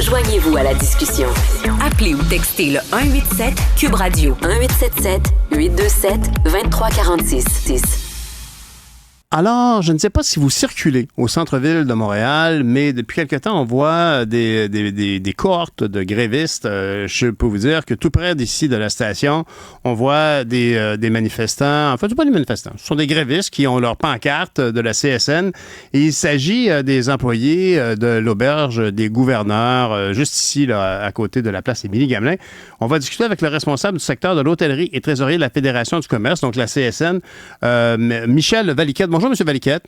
Joignez-vous à la discussion. Appelez ou textez le 187 Cube Radio 1877 827 2346. Alors, je ne sais pas si vous circulez au centre-ville de Montréal, mais depuis quelque temps, on voit des cohortes de grévistes. Je peux vous dire que tout près d'ici de la station, on voit des manifestants. En fait, ce ne sont pas des manifestants. Ce sont des grévistes qui ont leur pancarte de la CSN. Et il s'agit des employés de l'auberge des gouverneurs, juste ici, là, à côté de la place Émilie-Gamelin. On va discuter avec le responsable du secteur de l'hôtellerie et trésorier de la Fédération du commerce, donc la CSN, Michel Valiquette. Bonjour, M. Valiquette.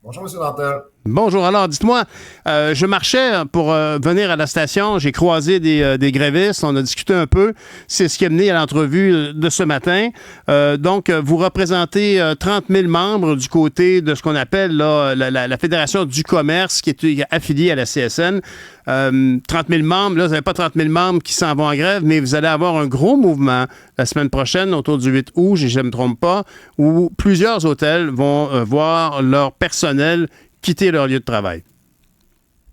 Bonjour, M. Dantel. Bonjour. Alors, dites-moi, je marchais pour venir à la station. J'ai croisé des grévistes. On a discuté un peu. C'est ce qui a mené à l'entrevue de ce matin. Donc, vous représentez 30 000 membres du côté de ce qu'on appelle là, la Fédération du commerce qui est affiliée à la CSN. 30 000 membres. Là, vous n'avez pas 30 000 membres qui s'en vont en grève, mais vous allez avoir un gros mouvement la semaine prochaine, autour du 8 août, si je ne me trompe pas, où plusieurs hôtels vont voir leur personnel quitter leur lieu de travail.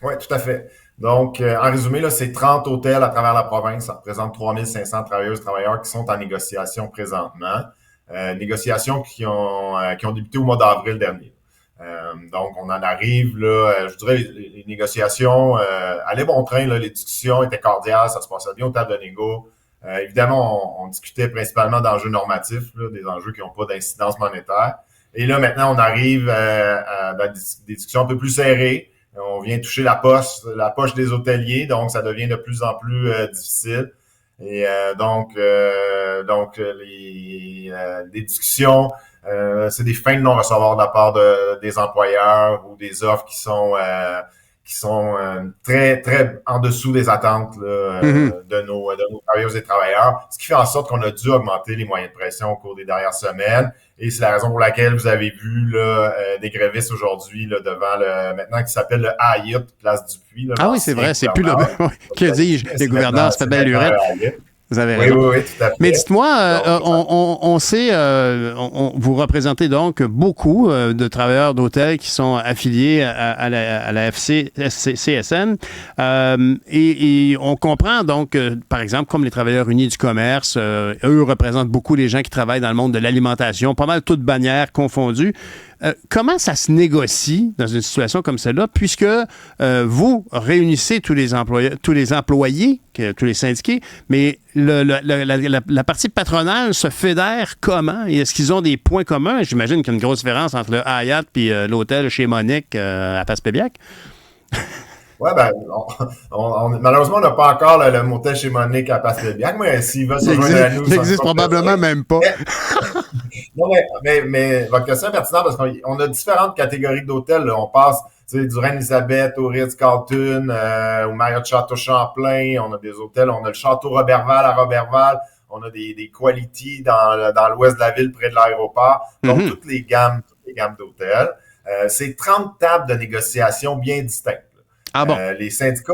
Oui, tout à fait. Donc, en résumé, là, c'est 30 hôtels à travers la province. Ça représente 3 500 travailleuses et travailleurs qui sont en négociation présentement. Négociations qui ont débuté au mois d'avril dernier. Donc, on en arrive, là, je dirais, les négociations allaient bon train. Là, les discussions étaient cordiales, ça se passait bien au table de négo. Évidemment, on discutait principalement d'enjeux normatifs, là, des enjeux qui n'ont pas d'incidence monétaire. Et là, maintenant, on arrive à des discussions un peu plus serrées. On vient toucher la poche des hôteliers, donc ça devient de plus en plus difficile. Et donc les discussions, c'est des fins de non-recevoir de la part des employeurs ou des offres qui sont très, très en dessous des attentes là, de nos travailleuses et travailleurs, ce qui fait en sorte qu'on a dû augmenter les moyens de pression au cours des dernières semaines. Et c'est la raison pour laquelle vous avez vu là, des grévistes aujourd'hui là, devant maintenant qui s'appelle le Hyatt, place Dupuis. Là, oui, c'est vrai, c'est plus le... Que dis-je, les gouverneurs, ça fait belle lurette. Vous avez raison. Oui, tout à fait. Mais dites-moi, on sait, vous représentez donc beaucoup de travailleurs d'hôtels qui sont affiliés à la CSN. Et on comprend donc, par exemple, comme les travailleurs unis du commerce, eux représentent beaucoup les gens qui travaillent dans le monde de l'alimentation, pas mal toutes bannières confondues. Comment ça se négocie dans une situation comme celle-là, puisque vous réunissez tous les employés, tous les syndiqués, mais la partie patronale se fédère comment? Et est-ce qu'ils ont des points communs? J'imagine qu'il y a une grosse différence entre le Hyatt et l'hôtel chez Monique à Passepébiac. Oui, malheureusement, on n'a pas encore le motel chez Monique à Passepébiac, mais s'il va se joindre à nous... Ça n'existe probablement même pas. Non, mais votre question est pertinente parce qu'on a différentes catégories d'hôtels. Là. On passe du Reine-Élisabeth au Ritz-Carlton, au Marriott Château-Champlain. On a des hôtels, on a le Château Roberval à Roberval. On a des Quality dans l'ouest de la ville, près de l'aéroport. Donc, toutes les gammes d'hôtels. C'est 30 tables de négociation bien distinctes. Ah bon? Les syndicats,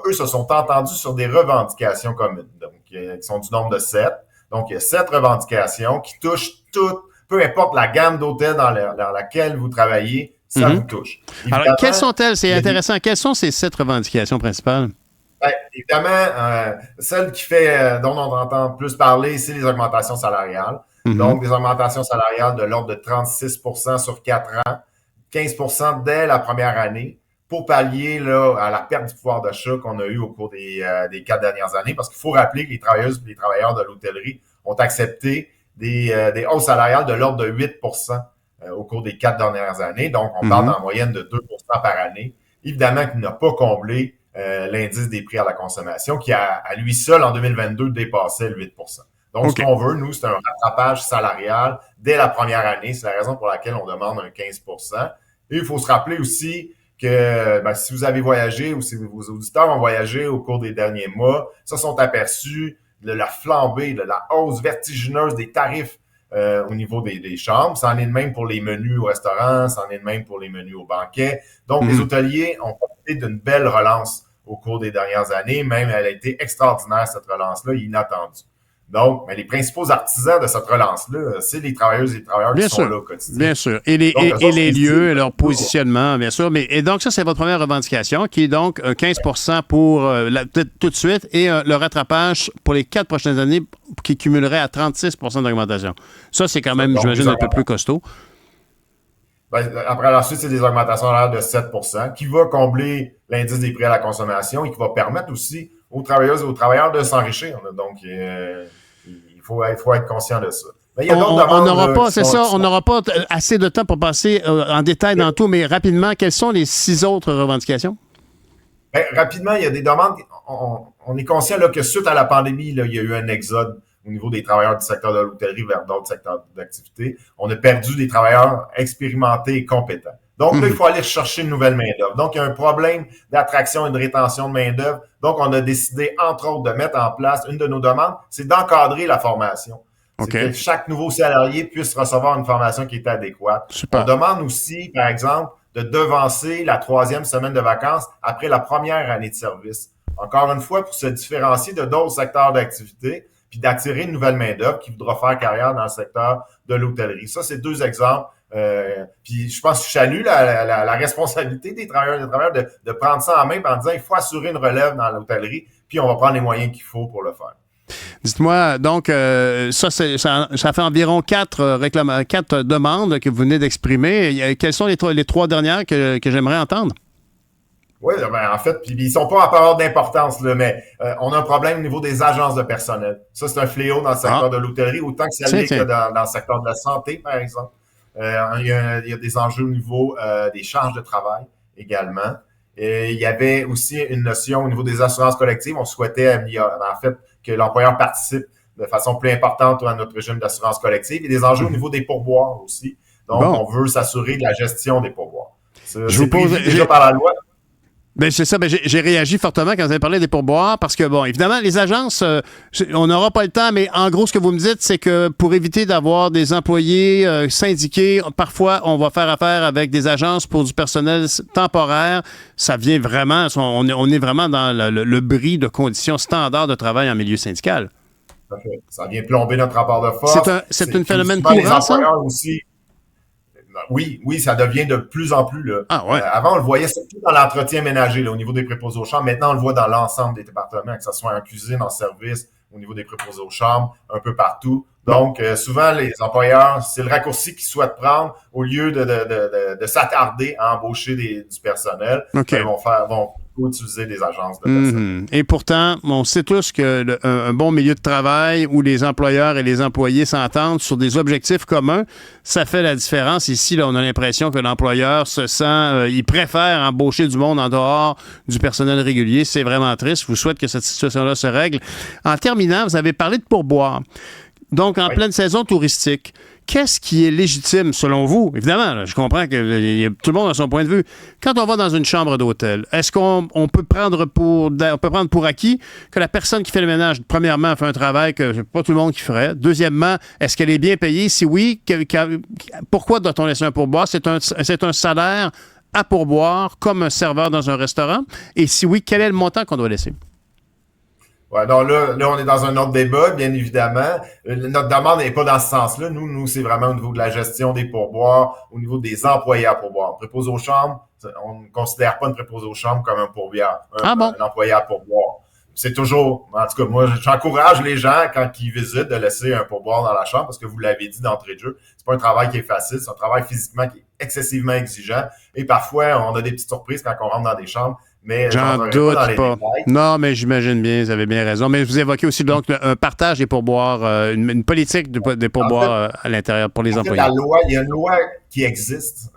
eux, se sont entendus sur des revendications communes, donc qui sont du nombre de 7. Donc, il y a 7 revendications qui touchent toutes, peu importe la gamme d'hôtels dans laquelle vous travaillez, ça vous touche. Évidemment, alors, quelles sont-elles? C'est intéressant. Quelles sont ces 7 revendications principales? Évidemment, celle dont on entend plus parler, c'est les augmentations salariales. Donc, des augmentations salariales de l'ordre de 36 % sur 4 ans, 15 % dès la première année, pour pallier là, à la perte du pouvoir d'achat qu'on a eu au cours des 4 dernières années. Parce qu'il faut rappeler que les travailleuses et les travailleurs de l'hôtellerie ont accepté des hausses salariales de l'ordre de 8 % au cours des 4 dernières années. Donc, on parle en moyenne de 2 % par année. Évidemment qu'il n'a pas comblé l'indice des prix à la consommation qui, à lui seul, en 2022, dépassait le 8 % Donc, ce qu'on veut, nous, c'est un rattrapage salarial dès la première année. C'est la raison pour laquelle on demande un 15 % Et il faut se rappeler aussi que si vous avez voyagé ou si vos auditeurs ont voyagé au cours des derniers mois, se sont aperçus de la flambée, de la hausse vertigineuse des tarifs au niveau des chambres. Ça en est de même pour les menus au restaurant, ça en est de même pour les menus au banquet. Donc, les hôteliers ont profité d'une belle relance au cours des dernières années. Même, elle a été extraordinaire, cette relance-là, inattendue. Donc, mais les principaux artisans de cette relance-là, c'est les travailleuses et les travailleurs qui sont là au quotidien. Bien sûr. Et les lieux, et leur positionnement, bien sûr. Et donc, ça, c'est votre première revendication, qui est donc 15 pour tout de suite et le rattrapage pour les 4 prochaines années qui cumulerait à 36 d'augmentation. Ça, c'est quand même, j'imagine, un peu plus costaud. Ben, après, ensuite, c'est des augmentations salariales de 7 qui va combler l'indice des prix à la consommation et qui va permettre aussi aux travailleuses et aux travailleurs de s'enrichir. Donc, il faut être conscient de ça. Mais il y a d'autres demandes. On n'aura pas assez de temps pour passer en détail dans tout, mais rapidement, quelles sont les 6 autres revendications? Ben, rapidement, il y a des demandes. On est conscient là, que suite à la pandémie, là, il y a eu un exode au niveau des travailleurs du secteur de l'hôtellerie vers d'autres secteurs d'activité. On a perdu des travailleurs expérimentés et compétents. Donc là, il faut aller chercher une nouvelle main-d'œuvre. Donc, il y a un problème d'attraction et de rétention de main-d'œuvre. Donc, on a décidé, entre autres, de mettre en place, une de nos demandes, c'est d'encadrer la formation. Okay. C'est que chaque nouveau salarié puisse recevoir une formation qui est adéquate. Super. On demande aussi, par exemple, de devancer la 3e semaine de vacances après la première année de service. Encore une fois, pour se différencier de d'autres secteurs d'activité, puis d'attirer une nouvelle main-d'œuvre qui voudra faire carrière dans le secteur de l'hôtellerie. Ça, c'est 2 exemples. Puis je pense que je salue la responsabilité des travailleurs et des travailleurs de prendre ça en main en disant il faut assurer une relève dans l'hôtellerie, puis on va prendre les moyens qu'il faut pour le faire. Dites-moi, donc, ça fait environ 4 demandes que vous venez d'exprimer. Quelles sont les 3 dernières que j'aimerais entendre? Oui, ben en fait, puis ils sont pas en période d'importance, là, mais on a un problème au niveau des agences de personnel. Ça, c'est un fléau dans le secteur de l'hôtellerie, autant que ça l'est que dans le secteur de la santé, par exemple. Il y a des enjeux au niveau des charges de travail également. Il y avait aussi une notion au niveau des assurances collectives. On souhaitait en fait que l'employeur participe de façon plus importante à notre régime d'assurance collective et des enjeux au niveau des pourboires aussi. Donc, on veut s'assurer de la gestion des pourboires. Je vous pose déjà par la loi. Ben c'est ça. Ben j'ai réagi fortement quand vous avez parlé des pourboires parce que, bon, évidemment, les agences, on n'aura pas le temps, mais en gros, ce que vous me dites, c'est que pour éviter d'avoir des employés syndiqués, parfois, on va faire affaire avec des agences pour du personnel temporaire. Ça vient vraiment, on est vraiment dans le bris de conditions standards de travail en milieu syndical. Ça vient plomber notre rapport de force. C'est un phénomène courant, ça? Aussi. Oui, ça devient de plus en plus. Là. Ah, ouais. Avant, on le voyait surtout dans l'entretien ménager, là, au niveau des préposés aux chambres. Maintenant, on le voit dans l'ensemble des départements, que ce soit en cuisine, en service, au niveau des préposés aux chambres, un peu partout. Donc, souvent, les employeurs, c'est le raccourci qu'ils souhaitent prendre au lieu de s'attarder à embaucher du personnel. Okay. Ils vont utiliser des agences de personnel. Et pourtant, on sait tous qu'un bon milieu de travail où les employeurs et les employés s'entendent sur des objectifs communs, ça fait la différence. Ici, là, on a l'impression que l'employeur se sent, il préfère embaucher du monde en dehors du personnel régulier. C'est vraiment triste. Je vous souhaite que cette situation-là se règle. En terminant, vous avez parlé de pourboire. Donc, en pleine saison touristique, qu'est-ce qui est légitime selon vous? Évidemment, là, je comprends que tout le monde a son point de vue. Quand on va dans une chambre d'hôtel, est-ce qu'on peut prendre pour acquis que la personne qui fait le ménage, premièrement, fait un travail que pas tout le monde qui ferait? Deuxièmement, est-ce qu'elle est bien payée? Si oui, pourquoi doit-on laisser un pourboire? C'est un salaire à pourboire comme un serveur dans un restaurant? Et si oui, quel est le montant qu'on doit laisser? Ouais, donc là, on est dans un autre débat, bien évidemment. Notre demande n'est pas dans ce sens-là. Nous, c'est vraiment au niveau de la gestion des pourboires, au niveau des employés à pourboire. Préposé aux chambres, on ne considère pas une préposé aux chambres comme un pourboire, un employé à pourboire. C'est toujours, en tout cas, moi, j'encourage les gens, quand ils visitent, de laisser un pourboire dans la chambre, parce que vous l'avez dit d'entrée de jeu, c'est pas un travail qui est facile, c'est un travail physiquement qui est excessivement exigeant. Et parfois, on a des petites surprises quand on rentre dans des chambres. Mais j'en doute pas. Non, mais j'imagine bien, vous avez bien raison. Mais vous évoquez aussi donc un partage des pourboires, une politique des pourboires à l'intérieur pour les employés. Il y a une loi qui existe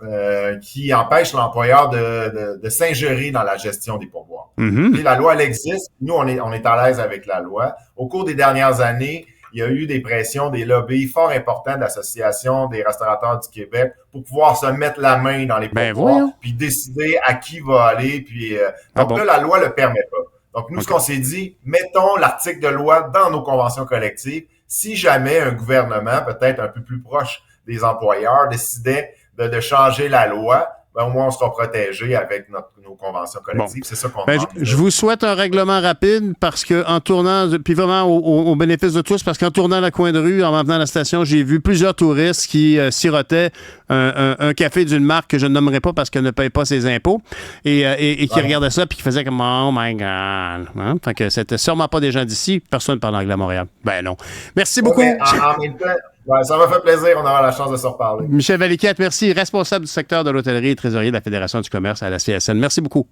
qui empêche l'employeur de s'ingérer dans la gestion des pourboires. Et la loi, elle existe. Nous, on est à l'aise avec la loi. Au cours des dernières années, il y a eu des pressions, des lobbies fort importants de l'Association des restaurateurs du Québec pour pouvoir se mettre la main dans les pourboires, puis décider à qui va aller. Puis donc là, la loi le permet pas. Donc nous, ce qu'on s'est dit, mettons l'article de loi dans nos conventions collectives. Si jamais un gouvernement, peut-être un peu plus proche des employeurs, décidait de changer la loi, ben, au moins on sera protégé avec nos conventions collectives. C'est ça qu'on demande. Je vous souhaite un règlement rapide parce que en tournant, puis vraiment au bénéfice de tous, parce qu'en tournant le coin de rue, en venant à la station, j'ai vu plusieurs touristes qui sirotaient un café d'une marque que je ne nommerai pas parce qu'elle ne paye pas ses impôts et qui regardaient ça puis qui faisaient comme oh my God. Hein? Fait que c'était sûrement pas des gens d'ici. Personne ne parle anglais à Montréal. Ben non. Merci beaucoup. En même temps, ouais, ça m'a fait plaisir. On aura la chance de se reparler. Michel Valiquette, merci. Responsable du secteur de l'hôtellerie et trésorier de la Fédération du commerce à la CSN. Merci beaucoup.